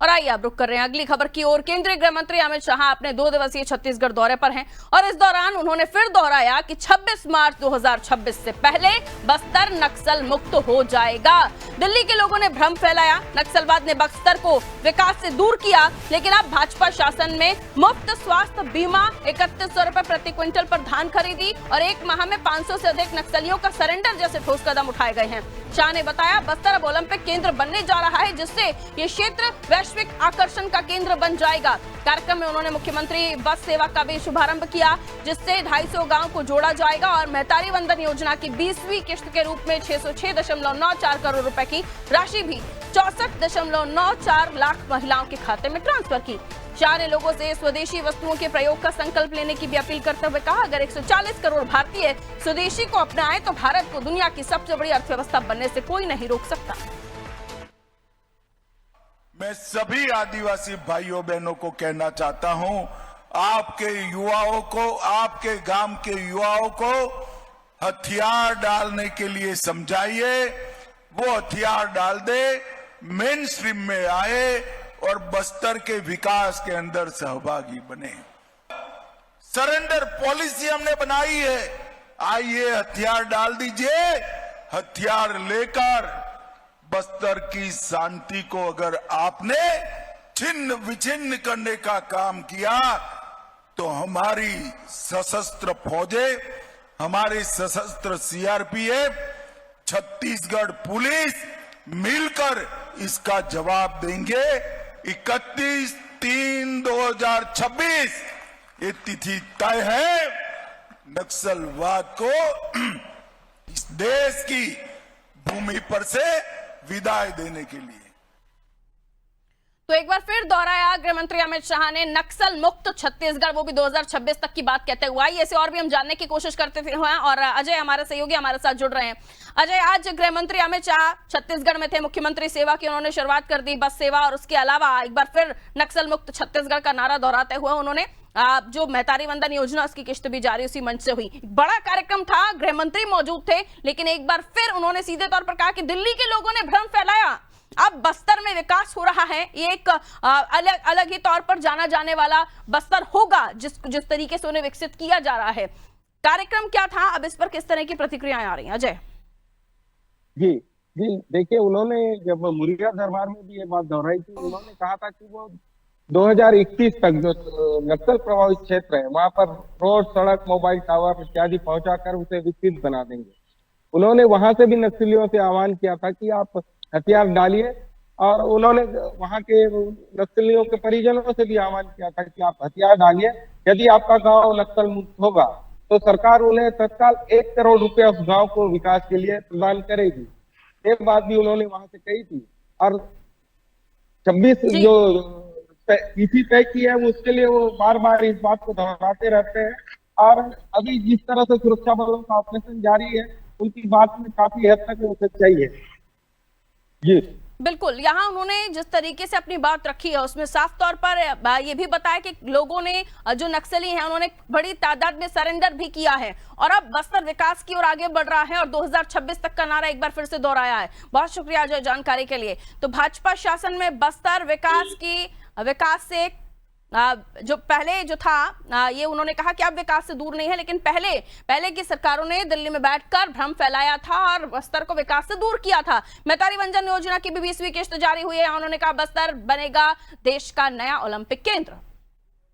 और आइए अब रुक कर रहे हैं अगली खबर की ओर। केंद्रीय गृह मंत्री अमित शाह अपने 2 दिवसीय छत्तीसगढ़ दौरे पर हैं और इस दौरान उन्होंने फिर दोहराया कि 26 मार्च 2026 से पहले बस्तर नक्सल मुक्त हो जाएगा। दिल्ली के लोगों ने भ्रम फैलाया, नक्सलवाद ने बस्तर को विकास से दूर किया, लेकिन अब भाजपा शासन में मुफ्त स्वास्थ्य बीमा, 3100 रुपए प्रति क्विंटल पर धान खरीदी और 1 माह में 500 से अधिक नक्सलियों का सरेंडर जैसे ठोस कदम उठाए गए हैं। शाह ने बताया बस्तर अब ओलंपिक केंद्र बनने जा रहा है, जिससे ये क्षेत्र वैश्विक आकर्षण का केंद्र बन जाएगा। कार्यक्रम में उन्होंने मुख्यमंत्री बस सेवा का भी शुभारंभ किया, जिससे 250 गांव को जोड़ा जाएगा और महतारी वंदन योजना की 20वीं किस्त के रूप में 606.94 करोड़ रुपए की राशि भी 64.94 लाख महिलाओं के खाते में ट्रांसफर की। शाह ने लोगों से स्वदेशी वस्तुओं के प्रयोग का संकल्प लेने की भी अपील करते हुए कहा, अगर 140 करोड़ भारतीय स्वदेशी को अपनाएं तो भारत को दुनिया की सबसे बड़ी अर्थव्यवस्था बनने से कोई नहीं रोक सकता। मैं सभी आदिवासी भाइयों बहनों को कहना चाहता हूं, आपके युवाओं को, आपके गांव के युवाओं को हथियार डालने के लिए समझाइए, वो हथियार डाल दे, मेन स्ट्रीम में आए और बस्तर के विकास के अंदर सहभागी बने। सरेंडर पॉलिसी हमने बनाई है, आइए हथियार डाल दीजिए, हथियार लेकर बस्तर की शांति को अगर आपने छिन्न विछिन्न करने का काम किया तो हमारी सशस्त्र फौजें, हमारी सशस्त्र सीआरपीएफ, छत्तीसगढ़ पुलिस मिलकर इसका जवाब देंगे। 31/3/2026 ये तिथि तय है नक्सलवाद को इस देश की भूमि पर से विदाई देने के लिए। तो एक बार फिर दोहराया गृह मंत्री अमित शाह ने नक्सल मुक्त छत्तीसगढ़, वो भी 2026 तक की बात कहते हुए। ऐसे और भी हम जानने की कोशिश करते हुए और अजय हमारे सहयोगी हमारे साथ जुड़ रहे हैं। अजय, आज गृह मंत्री अमित शाह छत्तीसगढ़ में थे, मुख्यमंत्री सेवा की उन्होंने शुरुआत कर दी, बस सेवा, और उसके अलावा एक बार फिर नक्सल मुक्त छत्तीसगढ़ का नारा दोहराते हुए उन्होंने जो महतारी वंदन योजना उसकी किस्त भी जारी उसी मंच से हुई। बड़ा कार्यक्रम था, गृह मंत्री मौजूद थे, लेकिन एक बार फिर उन्होंने सीधे तौर पर कहा कि दिल्ली के लोगों ने भ्रम फैलाया, अब बस्तर में विकास हो रहा है, ये एक अलग ही तौर पर जाना जाने वाला बस्तर होगा जिस तरीके से उन्हें विकसित किया जा रहा है। कार्यक्रम क्या था, अब इस पर किस तरह की प्रतिक्रियाएं आ रही हैं? अजय जी जी, देखिए, उन्होंने जब मुरिया दरबार में भी ये बात दोहराई थी, उन्होंने कहा था कि वो 2021 तक जो नक्सल प्रभावित क्षेत्र है वहां पर रोड, सड़क, मोबाइल टावर इत्यादि पहुंचाकर उसे विकसित बना देंगे। उन्होंने वहां से भी नक्सलियों से आह्वान किया था कि आप हथियार डालिए, और उन्होंने वहां के नक्सलियों के परिजनों से भी आह्वान किया था कि आप हथियार डालिए, यदि आपका गांव नक्सल मुक्त होगा तो सरकार उन्हें तत्काल 1 करोड़ रुपए उस गांव को विकास के लिए प्रदान करेगी। ये बात भी उन्होंने वहां से कही थी। और 26 जो तिथि तय की है उसके लिए वो बार बार इस बात को दोहराते रहते हैं। और अभी जिस तरह से सुरक्षा बलों का ऑपरेशन जारी है, उनकी बात में काफी हद तक वो सच्चाई है। जी बिल्कुल, यहाँ उन्होंने जिस तरीके से अपनी बात रखी है उसमें साफ तौर पर ये भी बताया कि लोगों ने, जो नक्सली हैं, उन्होंने बड़ी तादाद में सरेंडर भी किया है और अब बस्तर विकास की ओर आगे बढ़ रहा है और 2026 तक का नारा एक बार फिर से दोहराया है। बहुत शुक्रिया अजय जानकारी के लिए। तो भाजपा शासन में बस्तर विकास से जो पहले जो था ये उन्होंने कहा कि अब विकास से दूर नहीं है, लेकिन पहले की सरकारों ने दिल्ली में बैठकर भ्रम फैलाया था और बस्तर को विकास से दूर किया था। महतारी वंदन योजना की भी 20वीं किस्त जारी हुई है। उन्होंने कहा बस्तर बनेगा देश का नया ओलंपिक केंद्र।